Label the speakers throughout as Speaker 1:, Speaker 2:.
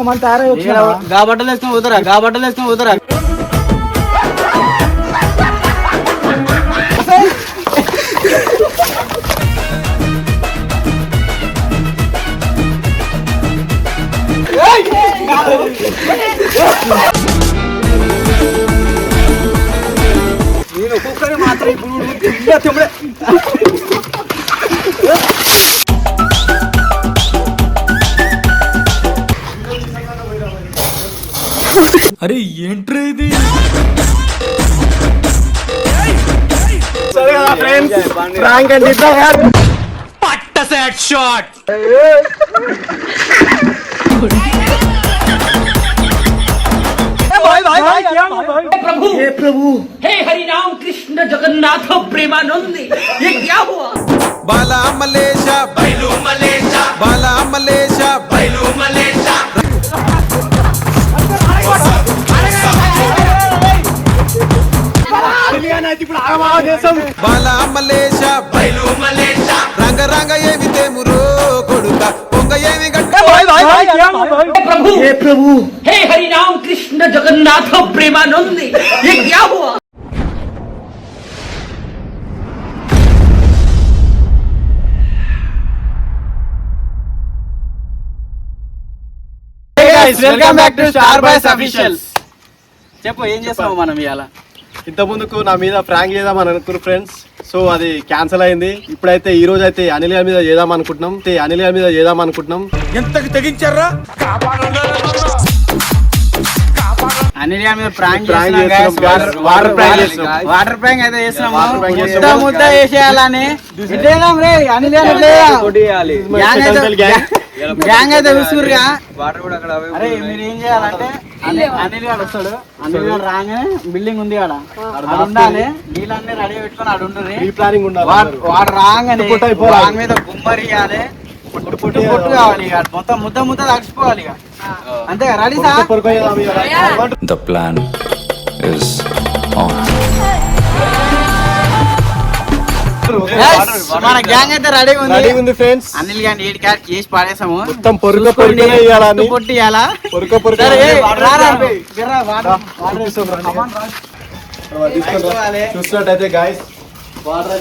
Speaker 1: మన తయారై వచ్చిన
Speaker 2: గా బట్టలు వేసుకొని పోతారా నేను ఒక్కొక్కరి మాత్రం ఇప్పుడు
Speaker 3: అరే ఏంట్రా ఇది?
Speaker 1: ప్రాంక్ అంటే
Speaker 3: పట్ట సెట్ షాట్.
Speaker 4: प्रभु हे हरि राम कृष्ण जगन्नाथ प्रेमानंद ये क्या हुआ
Speaker 5: बाला मलेशा बैलू मलेशा बाला मलेशा बैलू मलेशा बाला मलेशा बैलू मलेशा रंग रंग ఏమి తేమురో కొడుక పొంగ ఏమి గట్ట
Speaker 4: प्रभु हे प्रभु हे हरि राम कृष्ण जगन्नाथ प्रेमानंद ये क्या हुआ
Speaker 2: welcome back to star boys officials. చెప్పు ఏం చేస్తాము మనం ఇవాళ?
Speaker 1: ఇంత ముందుకు నా మీద ప్రాంక్ చేద్దామని అనుకున్న ఫ్రెండ్స్, సో అది క్యాన్సిల్ అయింది. ఇప్పుడైతే ఈ రోజు అయితే అనిల్ గారి మీద చేద్దాం అనుకుంటున్నాం.
Speaker 5: ఎంతకు తెగించారా?
Speaker 2: అనిల్ గారి మీద ప్రాంక్
Speaker 1: వాటర్ ప్రాంక్
Speaker 2: అయితే చేస్తున్నాము. ముద్ద వేసేయాలని అనిల్ గారి గ్యాంగ్ అయితే విసురుగా. అరే మీరు ఏం చేయాలంటే అనిల్ గారు వస్తాడు, అనిల్ గారు రాగానే బిల్డింగ్ ఉంది ఆడ ఉండాలి, నీళ్ళన్నీ రెడీ పెట్టుకొని ఆడు ఉంటుంది. వాడు రాగానే వాడి మీద గుమ్మరి ఇవ్వాలి, పొట్టు కావాలి, ఇక మొత్తం ముద్ద తడిచిపోవాలి ఇక. అంతే ready sir.
Speaker 3: The plan is on.
Speaker 2: మన గ్యాంగ్ అయితే రెడీ
Speaker 1: ఉంది ఫ్రెండ్స్.
Speaker 2: అనిల్ గారిని 8 క్యాచ్ చేసి పాడేసాము.
Speaker 1: మొత్తం పొరుగ చూసినట్టయితే గాయస్ వాటర్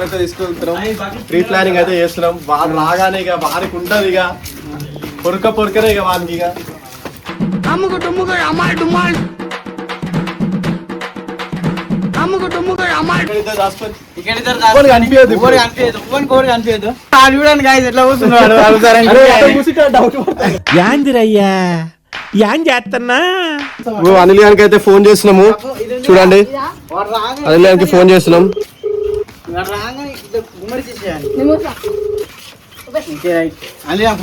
Speaker 1: అయితే తీసుకుంటున్నాం. ప్రీ ప్లానింగ్ అయితే చేస్తున్నాం. వాడు రాగానే ఇక వారికి ఉంటది, ఇక పొరకనే ఇక వానికి ఇక
Speaker 2: చూడండి గాయస్ ఎట్లా కూర్చున్నాడు.
Speaker 3: యాందిరయ్యా యాన్ చేస్తున్నా.
Speaker 1: అనిల్ గారికి అయితే ఫోన్ చేస్తున్నాము. చూడండి అనిల్ గారికి ఫోన్ చేస్తున్నాం.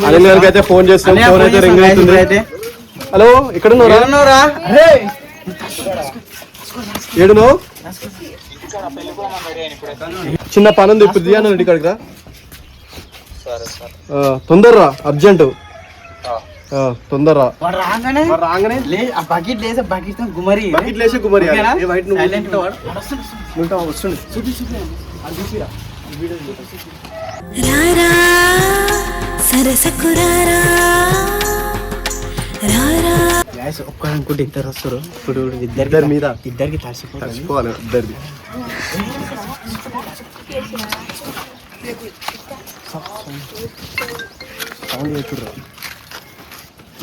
Speaker 1: అనిల్ గారికి అయితే ఫోన్ చేస్తున్నాం. ఫోన్ అయితే రింగ్ అవుతుంది. హలో, ఇక్కడ ఉన్నారా? ఏడును చిన్న పని ఉంది, ఇప్పుడు దియాను ఇక్కడికి రా. తొందరరా, అర్జెంట్ తొందరరా.
Speaker 2: రాగానే బకెట్ గుమరి ఒక్కనుకుంటే ఇద్దరు వస్తారు. ఇప్పుడు ఇద్దరికి తడిసిపోవాలి. ఇద్దరిది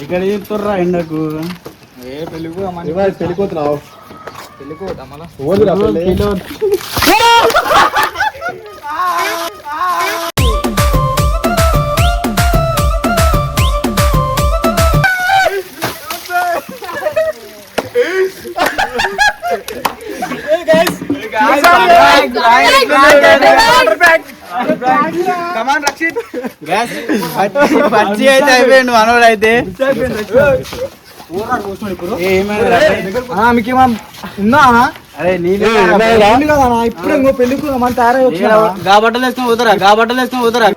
Speaker 2: ఇక్కడ చెప్తుర్రా ఎండకు.
Speaker 1: పెళ్ళిపోతున్నావు.
Speaker 2: పచ్చి అయితే అయిపోయింది మనోడు అయితే. అరే
Speaker 1: ఇప్పుడు ఇంకో పెళ్లికు మన తయారై
Speaker 2: గా బట్టలు వేసుకొని పోతారా?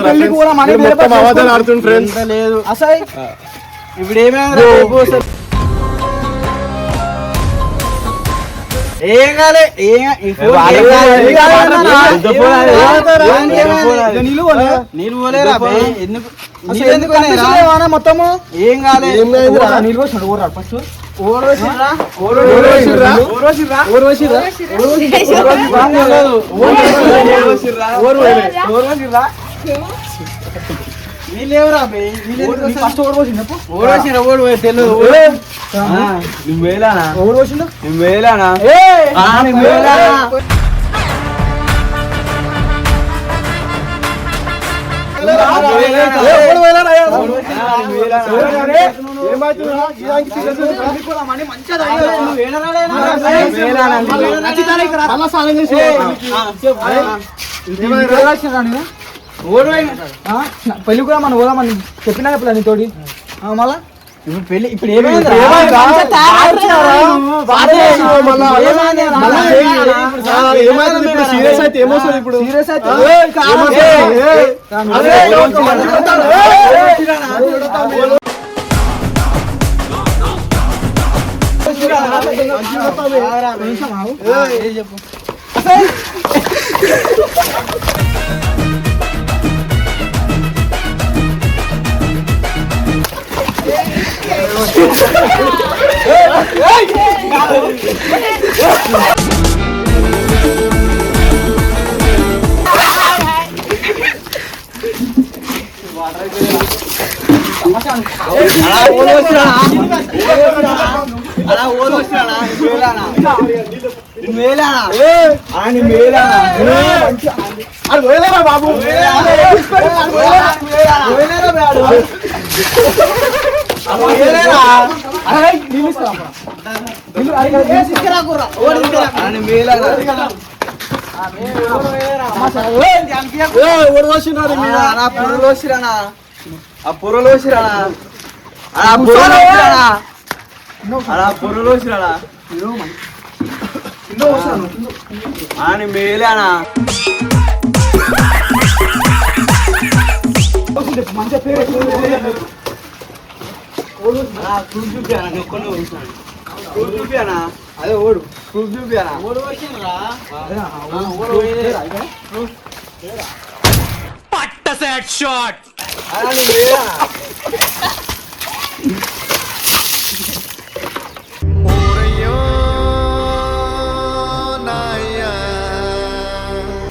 Speaker 1: పెళ్లికి కూడా లేదు అసలు. ఇప్పుడు ఏమైనా
Speaker 2: ఏం కాలే నీళ్ళు పోలేరా ఎందుకు మొత్తము ఏం కాలే నీళ్ళు పోసినాడు ఫస్ట్ నీళ్ళేవరా ఫస్ట్ నువ్వేలానా నువ్వేలానా పెళ్లి కూడా మనం పోదామని చెప్పినా చెప్పలే నీతోటి మళ్ళా ఇప్పుడు పెళ్లి ఇప్పుడు
Speaker 1: సీరియస్ అయితే ఏమవుతుంది ఇప్పుడు
Speaker 2: సీరియస్ అయితే చెప్పు
Speaker 1: బాబు
Speaker 2: మేలానా మంచిగా పేరు చూపియానా అదే ఓడు చూపియానా
Speaker 3: పట్ట సెట్ షాట్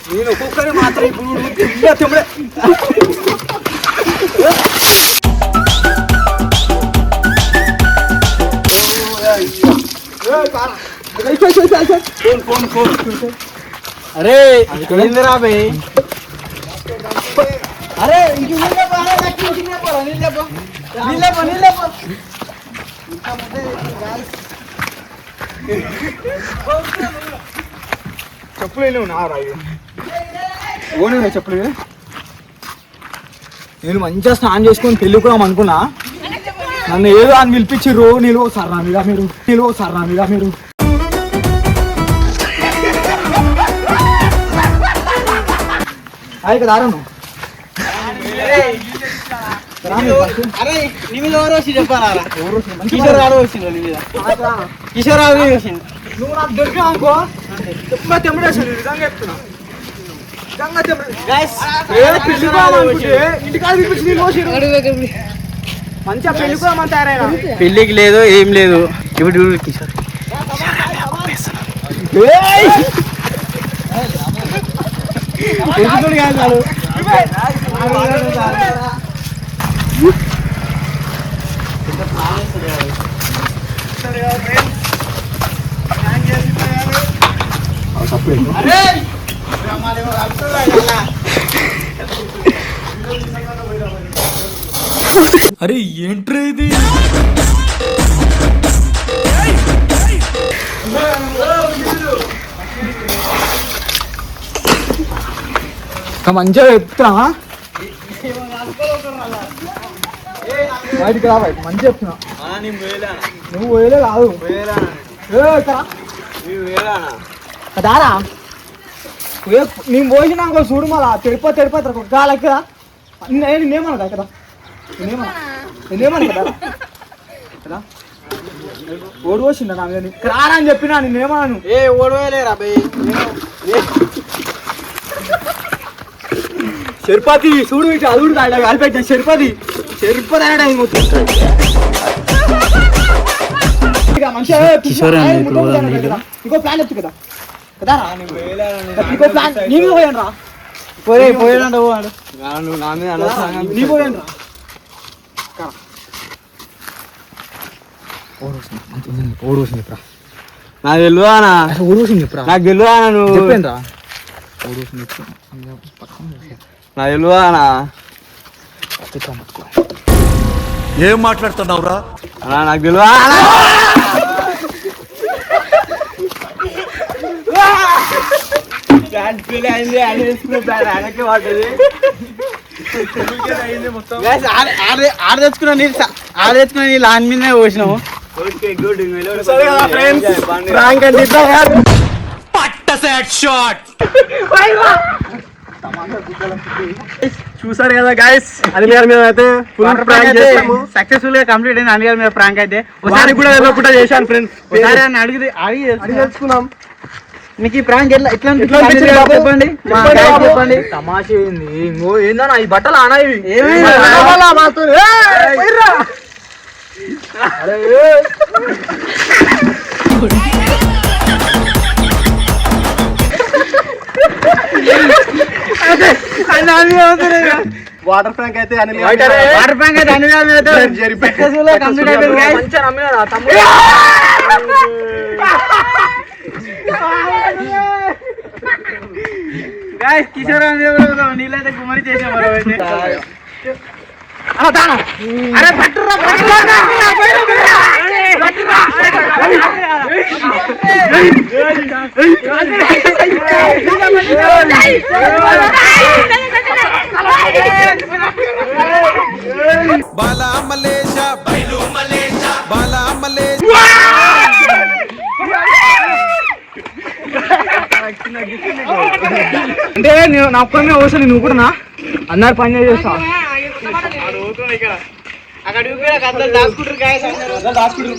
Speaker 2: నేను ఒక్కొక్కరి మాత్రం ఇప్పుడు అరే ఏందిరా బే అరే చెప్పులు నా రాయు ఓనే చెప్పులు నేను మంచిగా స్నానం చేసుకొని పెళ్ళిపోదాం అనుకున్నా నన్ను ఏదో అని పిలిపించిర్రు నిలువ సార్ మీద మీరు మీరు ఆయక దారను అరే నీ మీద ఎవరు వచ్చి చెప్పారా కిషోర్ గారు వచ్చిండు నీ మీద కిషోర్ గారు వచ్చిండు నువ్వు నాకు దొరికినా అనుకో చెప్పుగా తెమ్మడేసాను నిజంగా చెప్తున్నా మంచిగా పెళ్లి తయారైనా పెళ్లికి లేదు ఏం లేదు ఇప్పుడు కిషోర్ కాదు
Speaker 3: అరే ఏంట్రా ఇది
Speaker 2: మంచిగా చెప్తున్నా బయటికి రా బయట మంచిగా చెప్తున్నా నువ్వు పోయలే కాదు దారా నేను పోసినాక చూడు మళ్ళా తెడిపోతారు ఒక గాలి ఎక్కదా నేనేమన్నా కదా నేనేమన్నా కదా ఓడి వచ్చిందా నా మీద రారా అని చెప్పినా నేనేమన్నాను ఏ ఓడిపోయలేరా బై శర్పతి చూడు ఇటు అదుడు కలిపెట్టిన శర్పతి ఇంకో ప్లాన్ ఎత్తు కదా కదా ఇంకో ప్లాన్ నీ మీద పోయాను రా పోయాడు నీ పోయాను రా నాకు తెలియదా నాకు తెలియదా నువ్వు చెప్పాను రా నాకు తెలియదా
Speaker 3: ఏం మాట్లాడుతున్నావురా?
Speaker 2: నాకు తెలియదా ఆడ తెచ్చుకున్నా నీ లాన్ మీదనే పోసినాము
Speaker 1: చూసారు కదా గైస్ అనిల్ గారి మీద అయితే ఫుల్ ప్రాంక్ చేసాము
Speaker 2: సక్సెస్ఫుల్ గా కంప్లీట్ అయింది అనిల్ గారి మీద ప్రాంక్ అయితే
Speaker 1: ఒకసారి కూడా వెళ్ళకుండా చేశాను ఫ్రెండ్స్
Speaker 2: ఒకసారి అని అడిగి
Speaker 1: తెలుసుకున్నాం
Speaker 2: మీకు ఈ ప్రాంక్ ఎట్లా చెప్పండి చెప్పండి
Speaker 4: తమాష ఏంది ఏందన్నా ఈ బట్టలు అనా ఇవి
Speaker 1: వాటర్ ప్రాంక్ అయితే అనిల్
Speaker 2: వాటర్ ప్రాంక్ అయితే అనిల్ గారి మీద సక్సెస్ఫుల్ గా కంప్లీట్ అయిపోయింది guys.
Speaker 4: మంచిగా నమ్మినా తమ్ముడు
Speaker 2: గాయస్ కిషోర్ నీళ్ళైతే గుమ్మరి చేసాం అరే పట్టురా
Speaker 5: బాలా మలేష బాలా మలేష
Speaker 2: అంటే నా ఒక్కనే అవసరం నువ్వు కూడా అందరు పని చేస్తా అక్కడ దాచుకుంటారు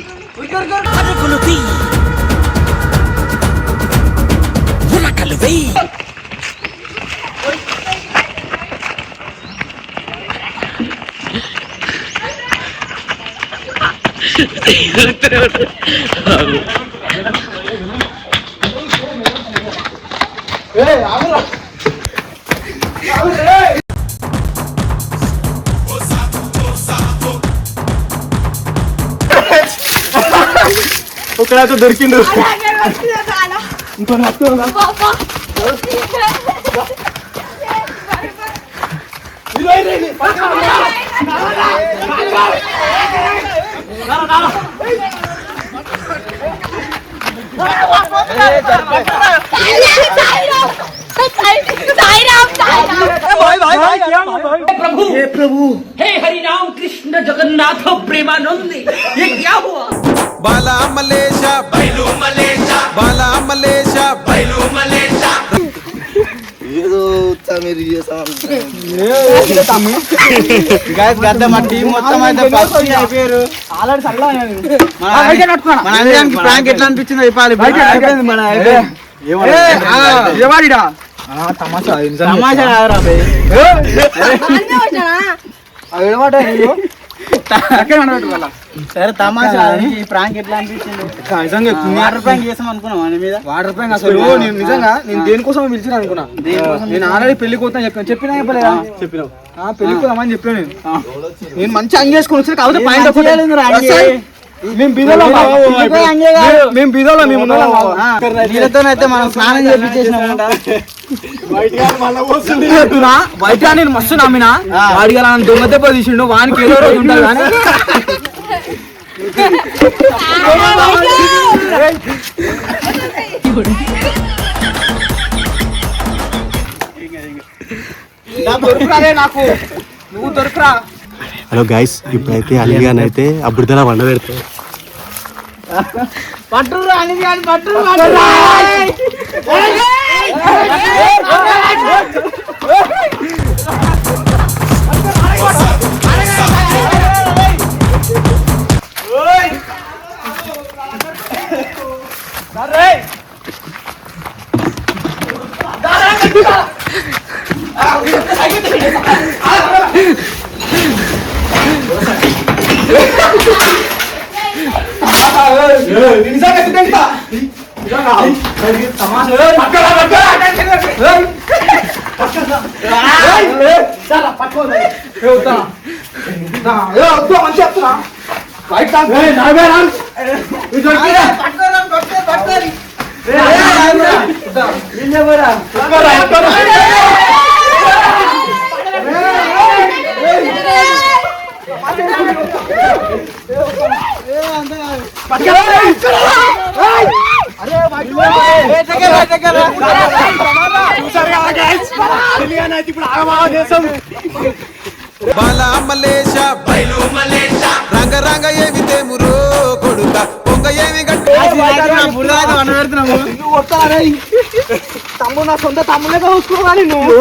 Speaker 1: ఒకడైతే దొరికిండు
Speaker 4: प्रभु हे हरि राम कृष्ण जगन्नाथ प्रेमानंद ये क्या हुआ
Speaker 5: బాలా మలేష బాలా మలేష
Speaker 2: గద్ద మా టీం మొత్తం అయితే అయిపోయారు ప్రాంక్ ఎట్లా అనిపించిందో చెప్పాలి తమాషా కాదురా సరే తమాషా ఈ ప్రాంక్ ఎట్లా అనిపించింది వాటర్ ప్రాంక్ చేసాం అనుకున్నాం మన మీద
Speaker 1: వాటర్ ప్రాంక్ అసలు నిజంగా నేను దేనికోసం పిలిచిన అనుకున్నా నేను ఆల్రెడీ పెళ్లి కోతా చెప్పినా చెప్పినావు పెళ్లి కోదామని చెప్పాను నేను మంచి అంగేసుకొని వచ్చి కాకపోతే పాయింట్ మేము బీదలో
Speaker 2: వీళ్ళతోనైతే మనం స్నానం చేపించేసినాం
Speaker 1: బయట నేను మస్తు నమ్మినా వాడికి అలా దొంగ దెబ్బ తీసిండు వానికి ఏదో రోజు ఉంటాడు కానీ నాకు నువ్వు దొరకరా.
Speaker 6: హలో గైస్, ఇప్పుడైతే అనిల్ గాని అయితే అబ్బుడితేలా వండ పెడతాయి.
Speaker 2: పట్టురా అనిల్ గాని పట్టురా.
Speaker 5: బాలా మలేష బయలు మలేష రంగ రంగ ఏమి తేమురో కొడుక పొంగ ఏమి గట్టు
Speaker 1: తమ్ముడు నా సొంత తమ్ముళ్ళగా చూసుకోవాలి నువ్వు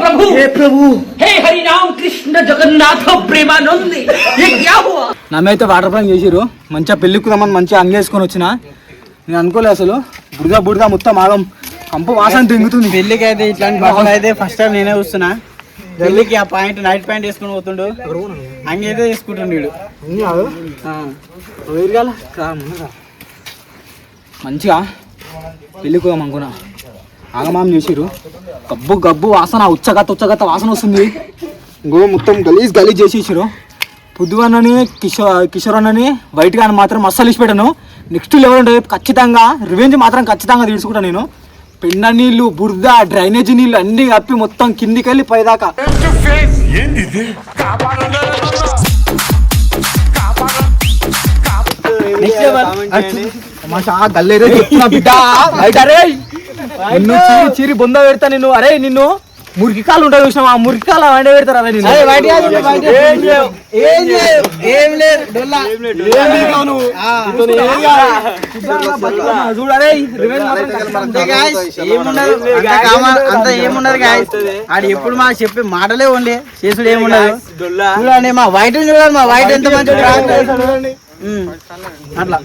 Speaker 4: प्रभु हे प्रभु हे हरि नाम कृष्ण जगन्नाथ प्रेमानंद ये क्या हुआ
Speaker 1: నన్నైతే వాటర్ ప్లాంక్ చేసిరు మంచిగా పెళ్ళికి రమ్మని మంచిగా అంగేసుకొని వచ్చిన నేను అనుకోలే అసలు బురద బురద మొత్తం ఆగం కంపు వాసన తింగుతుంది.
Speaker 2: పెళ్లికి అయితే ఇట్లాంటి బట్టలు అయితే ఫస్ట్ టైం నేనే చూస్తున్నా. పెళ్లికి ఆ పాయింట్ నైట్ పాయింట్ వేసుకుని పోతుండు, అంగి అయితే తీసుకుంటుండు వీడు.
Speaker 1: మంచిగా పెళ్ళికి పోదాం అనుకున్నా, ఆగమాం చేసిరు. గబ్బు గబ్బు వాసన, ఉచ్చగత్త వాసన వస్తుంది. ఇంకో మొత్తం గలీజ్ గలీజ్ చేసేసారు. పొద్దుగన్నని కిషోర్ అన్నని వైట్ గాని మాత్రం అస్సలు ఇచ్చిపెట్టాను. నెక్స్ట్ లెవెల్ ఉంటుంది ఖచ్చితంగా, రివెంజ్ మాత్రం ఖచ్చితంగా తీసుకుంటాను నేను. పెండ నీళ్ళు, బురద, డ్రైనేజీ నీళ్ళు అన్ని కప్పి మొత్తం కిందికి వెళ్ళి పైదాకా. గల్లేరే చెప్తున్నా బిడ్డ, బయట రే నిన్ను చీరి బొంద పెడతా నిన్ను. అరే నిన్ను మురికికాలు ఉంటాయి చూసినావు, ఆ మురికికాలు వండే పెడతారు. అరే నిన్ను చూడరే
Speaker 2: అంత ఏముండదు గాయస్. ఆడు ఎప్పుడు మాకు చెప్పే మాటలే ఉండే, చేసుడు ఏముండదు. చూడండి మా వైట్ చూడాలి, మా వైట్ ఎంత మంచి అట్లా.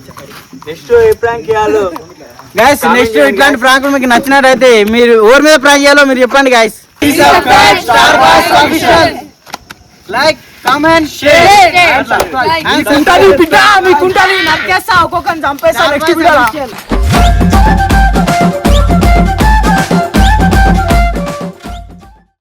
Speaker 2: నెక్స్ట్ ఇట్లాంటి ప్రాంకులు మీకు నచ్చినట్టయితే మీరు ఎవరి మీద ప్రాంక్ చేయాలో మీరు చెప్పండి గాయస్. Like, comment, share.
Speaker 1: మీకుంటది బిడ్డ, మీకుంటది. నరికేస్తా, ఒక్కొక్కరిని చంపేస్తా నెక్స్ట్ వీడియోలో.